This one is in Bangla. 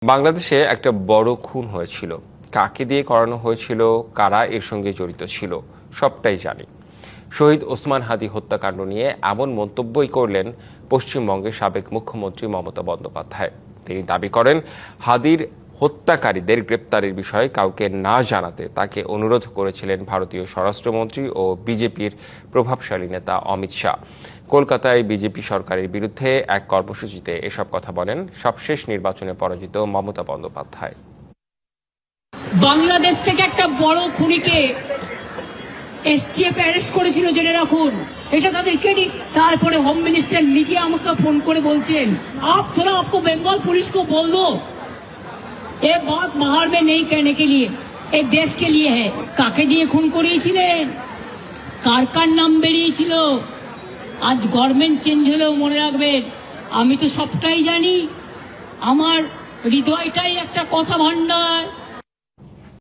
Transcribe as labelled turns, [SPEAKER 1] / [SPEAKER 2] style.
[SPEAKER 1] বাংলাদেশে একটা বড় খুন হয়েছিল। কাকে দিয়ে করানো হয়েছিল, কারা এর সঙ্গে জড়িত ছিল, সবটাই জানি। শহীদ ওসমান হাদি হত্যাকাণ্ড নিয়ে এমন মন্তব্যই করলেন পশ্চিমবঙ্গের সাবেক মুখ্যমন্ত্রী মমতা বন্দ্যোপাধ্যায়। তিনি দাবি করেন, হাদির হত্যাকারীদের গ্রেপ্তারের বিষয়ে কাউকে না জানাতে তাকে অনুরোধ করেছিলেন ভারতীয় স্বরাষ্ট্রমন্ত্রী ও বিজেপির প্রভাবশালী নেতা অমিত শাহ। কলকাতায় বিজেপি সরকারের বিরুদ্ধে এক কর্মসূচিতে এসব কথা বলেন সবশেষ নির্বাচনে পরাজিত মমতা বন্দ্যোপাধ্যায়।
[SPEAKER 2] বাংলাদেশ থেকে একটা বড় খুনিকে এসটিএফ অ্যারেস্ট করেছিল, জেনে রাখুন। এটা তাদের ক্রেডিট। তারপরে হোম মিনিস্টার নিজে আমাকে ফোন করে বলছেন, थोड़ा आपको बंगाल पुलिस को बोल दो, ये बात बाहर में नहीं कहने के लिए, ये देश के लिए है। কাকে দিয়ে খুন করিয়েছিলেন, কার কার নাম বেরিয়েছিল। আজ গভর্নমেন্ট চেঞ্জ হলেও মনে রাখবেন, আমি তো সবটাই জানি। আমার হৃদয়টাই একটা কথা ভান্ডার।